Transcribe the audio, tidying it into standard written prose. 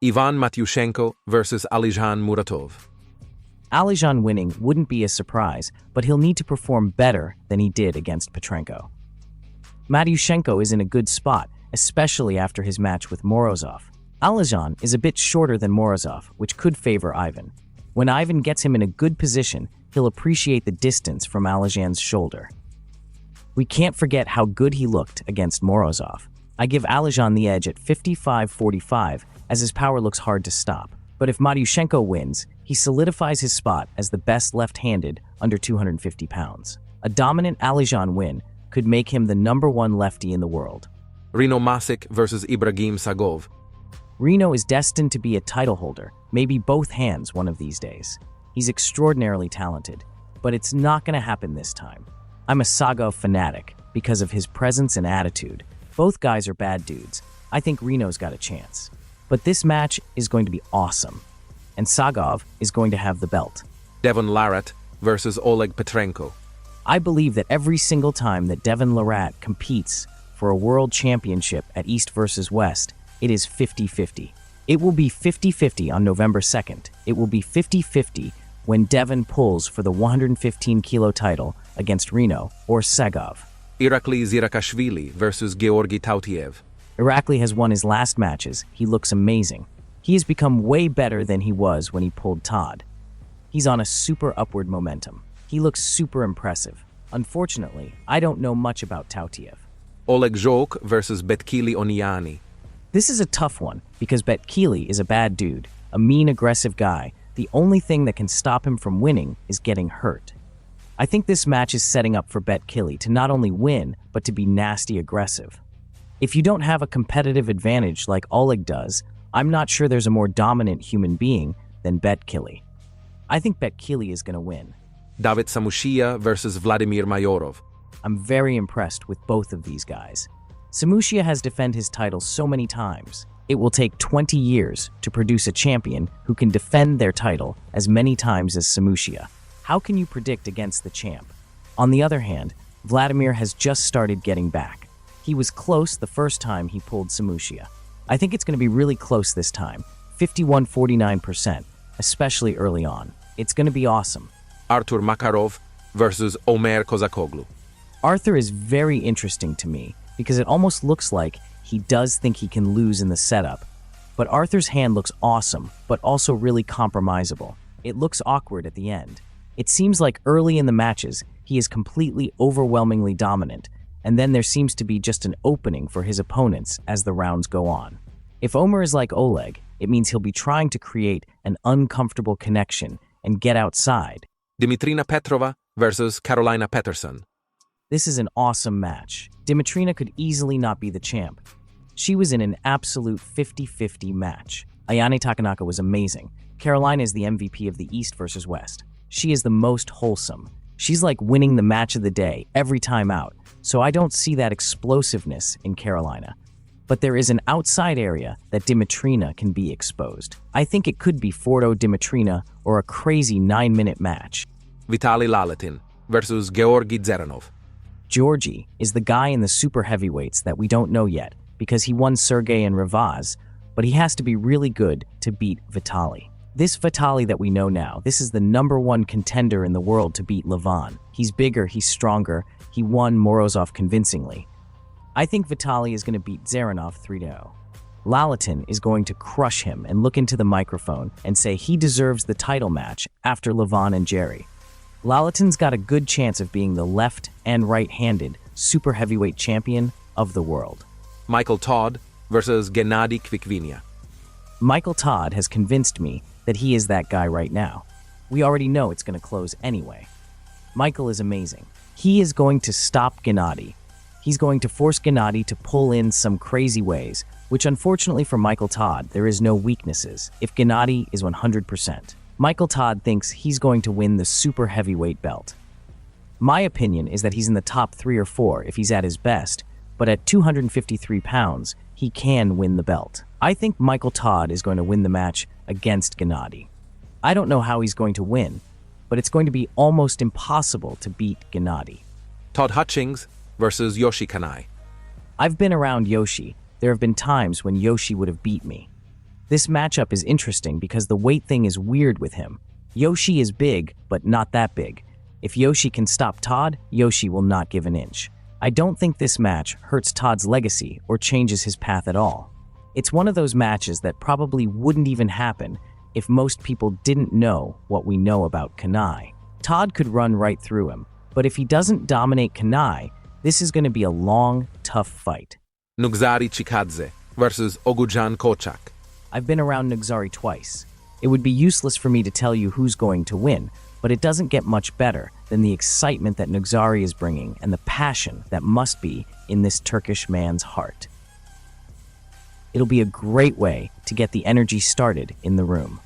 Ivan Matyushenko versus Alizhan Muratov. Alizhan winning wouldn't be a surprise, but he'll need to perform better than he did against Petrenko. Matyushenko is in a good spot, especially after his match with Morozov. Alizhan is a bit shorter than Morozov, which could favor Ivan. When Ivan gets him in a good position, he'll appreciate the distance from Alizhan's shoulder. We can't forget how good he looked against Morozov. I give Alizhan the edge at 55-45, as his power looks hard to stop. But if Matyushenko wins, he solidifies his spot as the best left-handed under 250 pounds. A dominant Alizhan win could make him the #1 lefty in the world. Rino Masic versus Ibragim Sagov. Rino is destined to be a title holder, maybe both hands one of these days. He's extraordinarily talented, but it's not going to happen this time. I'm a Sagov fanatic because of his presence and attitude. Both guys are bad dudes. I think Rino's got a chance. But this match is going to be awesome, and Sagov is going to have the belt. Devon Laroch versus Oleg Petrenko. I believe that every single time that Devon Laroch competes for a world championship at East versus West, it is 50-50. It will be 50-50 on November 2nd. It will be 50-50 when Devon pulls for the 115-kilo title against Rino or Sagov. Irakli Zirakashvili versus Georgi Tautiev. Irakli has won his last matches. He looks amazing. He has become way better than he was when he pulled Todd. He's on a super upward momentum. He looks super impressive. Unfortunately, I don't know much about Tautiev. Oleg versus Bekki Onani. This is a tough one because Bekki is a bad dude, a mean, aggressive guy. The only thing that can stop him from winning is getting hurt. I think this match is setting up for Bekki to not only win, but to be nasty aggressive. If you don't have a competitive advantage like Oleg does, I'm not sure there's a more dominant human being than Bekki. I think Bekki is going to win. David Samushia versus Vladimir Mayorov. I'm very impressed with both of these guys. Samushia has defended his title so many times. It will take 20 years to produce a champion who can defend their title as many times as Samushia. How can you predict against the champ? On the other hand, Vladimir has just started getting back. He was close the first time he pulled Samushia. I think it's going to be really close this time, 51-49%, especially early on. It's going to be awesome. Artur Makarov versus Omer Kozakoglu. Arthur is very interesting to me because it almost looks like he does think he can lose in the setup. But Arthur's hand looks awesome, but also really compromisable. It looks awkward at the end. It seems like early in the matches, he is completely overwhelmingly dominant, and then there seems to be just an opening for his opponents as the rounds go on. If Omer is like Oleg, it means he'll be trying to create an uncomfortable connection and get outside. Dimitrina Petrova versus Karolina Pettersson. This is an awesome match. Dimitrina could easily not be the champ. She was in an absolute 50-50 match. Ayane Takanaka was amazing. Karolina is the MVP of the East versus West. She is the most wholesome. She's like winning the match of the day every time out, so I don't see that explosiveness in Karolina. But there is an outside area that Dimitrina can be exposed. I think it could be Fordo Dimitrina or a crazy 9-minute match. Vitaly Laletin versus Georgi Zeranov. Georgi is the guy in the super heavyweights that we don't know yet because he won Sergey and Ravaz, but he has to be really good to beat Vitaly. This Vitaly that we know now, this is the #1 contender in the world to beat Levon. He's bigger, he's stronger, he won Morozov convincingly. I think Vitaly is going to beat Zeranov 3-0. Laletin is going to crush him and look into the microphone and say he deserves the title match after Levon and Jerry. Laletin's got a good chance of being the left and right-handed super heavyweight champion of the world. Michael Todd versus Gennady Kvikvinia. Michael Todd has convinced me that he is that guy right now. We already know it's going to close anyway. Michael is amazing. He is going to stop Gennady. He's going to force Gennady to pull in some crazy ways, which unfortunately for Michael Todd, there is no weaknesses if Gennady is 100%. Michael Todd thinks he's going to win the super heavyweight belt. My opinion is that he's in the top 3 or 4 if he's at his best, but at 253 pounds, he can win the belt. I think Michael Todd is going to win the match against Gennady. I don't know how he's going to win, but it's going to be almost impossible to beat Gennady. Todd Hutchings versus Yoshi Kanai. I've been around Yoshi. There have been times when Yoshi would have beat me. This matchup is interesting because the weight thing is weird with him. Yoshi is big, but not that big. If Yoshi can stop Todd, Yoshi will not give an inch. I don't think this match hurts Todd's legacy or changes his path at all. It's one of those matches that probably wouldn't even happen if most people didn't know what we know about Kanai. Todd could run right through him, but if he doesn't dominate Kanai, this is going to be a long, tough fight. Nugzari Chikadze versus Ogujan Kochak. I've been around Nugzari twice. It would be useless for me to tell you who's going to win, but it doesn't get much better than the excitement that Nugzari is bringing and the passion that must be in this Turkish man's heart. It'll be a great way to get the energy started in the room.